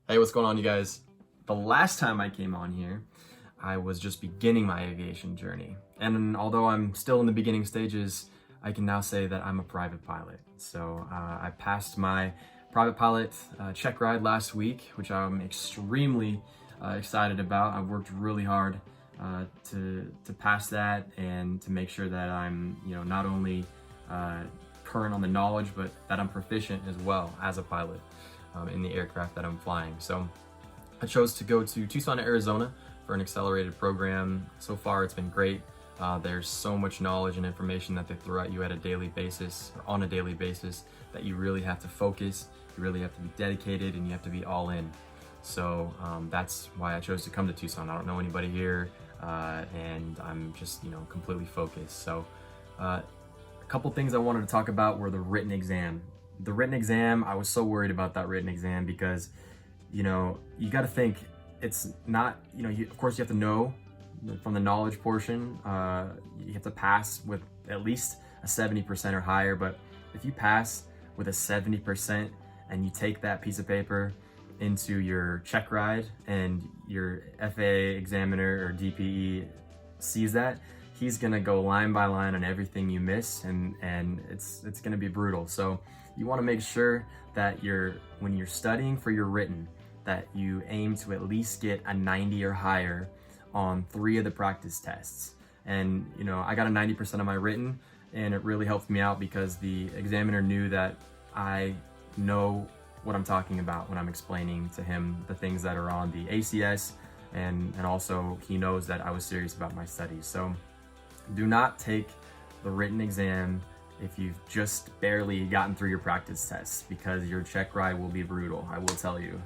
Hey, what's going on, you guys? The last time I came on here, I was just beginning my aviation journey. And although I'm still in the beginning stages, I can now say that I'm a private pilot. So I passed my private pilot check ride last week, which I'm extremely excited about. I've worked really hard to pass that and to make sure that I'm, not only current on the knowledge, but that I'm proficient as well as a pilot in the aircraft that I'm flying. So I chose to go to Tucson, Arizona for an accelerated program. So far, it's been great. There's so much knowledge and information that they throw at you at a daily basis, or on a daily basis, that you really have to focus, you really have to be dedicated, and you have to be all in. So that's why I chose to come to Tucson. I don't know anybody here, and I'm just, completely focused. So a couple things I wanted to talk about were the written exam. The written exam, I was so worried about that written exam because, you got to think it's not, of course you have to know from the knowledge portion, you have to pass with at least a 70% or higher. But if you pass with a 70% and you take that piece of paper into your check ride and your FAA examiner or DPE sees that, he's gonna go line by line on everything you miss, and it's gonna be brutal. So you want to make sure that when you're studying for your written, that you aim to at least get a 90 or higher on 3 of the practice tests. And I got a 90% on my written, and it really helped me out because the examiner knew that I know what I'm talking about when I'm explaining to him the things that are on the ACS, and also he knows that I was serious about my studies. So do not take the written exam if you've just barely gotten through your practice tests, because your check ride will be brutal. I will tell you,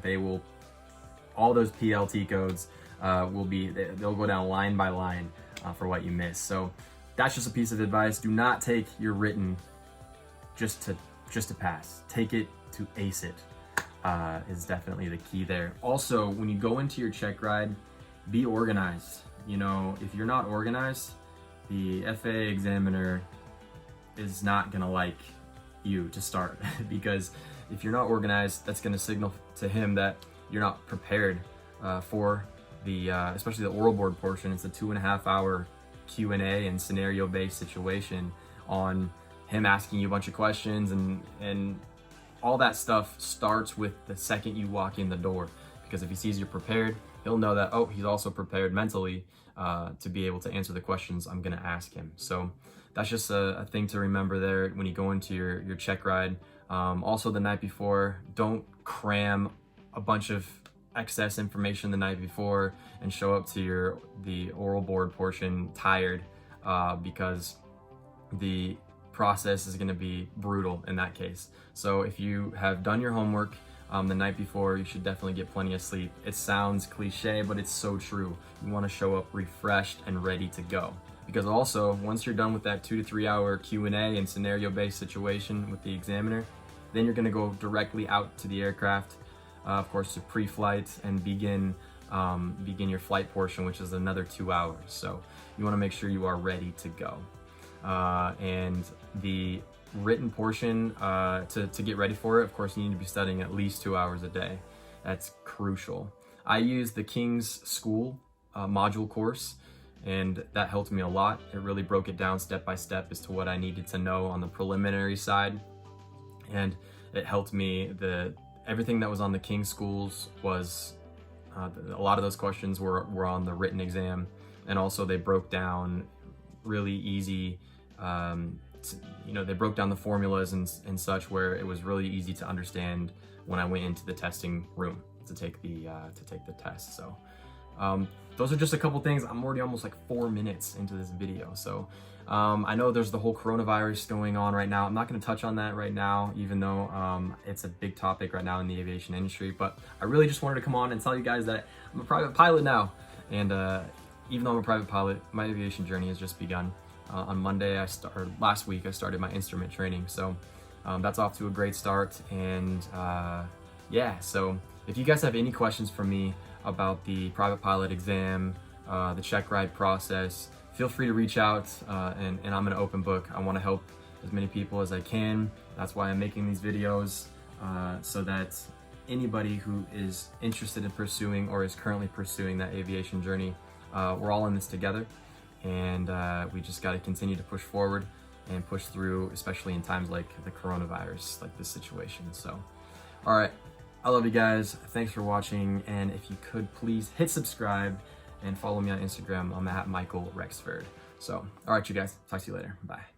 all those PLT codes they'll go down line by line for what you miss. So that's just a piece of advice. Do not take your written just to pass. Take it to ace it, is definitely the key there. Also, when you go into your check ride, be organized. If you're not organized, the FAA examiner is not gonna like you to start because if you're not organized, that's gonna signal to him that you're not prepared for the especially the oral board portion. It's a 2.5 hour Q&A and scenario-based situation on him asking you a bunch of questions, and all that stuff starts with the second you walk in the door, because if he sees you're prepared, he'll know that, oh, he's also prepared mentally to be able to answer the questions I'm gonna ask him. So that's just a thing to remember there when you go into your check ride. Also, the night before, don't cram a bunch of excess information the night before and show up to the oral board portion tired, because the process is going to be brutal in that case. So if you have done your homework the night before, you should definitely get plenty of sleep. It sounds cliche, but it's so true. You want to show up refreshed and ready to go. Because also, once you're done with that 2 to 3 hour Q&A and scenario-based situation with the examiner, then you're going to go directly out to the aircraft, of course, to pre-flight and begin your flight portion, which is another 2 hours. So you want to make sure you are ready to go. And the written portion, to get ready for it, of course, you need to be studying at least 2 hours a day. That's crucial. I use the King's School module course, and that helped me a lot. It really broke it down step by step as to what I needed to know on the preliminary side, and it helped me. Everything that was on the King Schools was a lot of those questions were on the written exam, and also they broke down really easy. They broke down the formulas and such, where it was really easy to understand when I went into the testing room to take the test. So those are just a couple things. I'm already almost like 4 minutes into this video. So I know there's the whole coronavirus going on right now. I'm not going to touch on that right now, even though it's a big topic right now in the aviation industry. But I really just wanted to come on and tell you guys that I'm a private pilot now. And even though I'm a private pilot, my aviation journey has just begun. On Monday, last week, I started my instrument training. So that's off to a great start. And yeah, so if you guys have any questions for me about the private pilot exam, the check ride process, feel free to reach out, and I'm an open book. I want to help as many people as I can. That's why I'm making these videos, so that anybody who is interested in pursuing or is currently pursuing that aviation journey. We're all in this together, and we just got to continue to push forward and push through, especially in times like the coronavirus, like this situation. So, all right, I love you guys. Thanks for watching, and if you could please hit subscribe and follow me on Instagram. I'm at Michael Rexford. So, all right, you guys, talk to you later. Bye.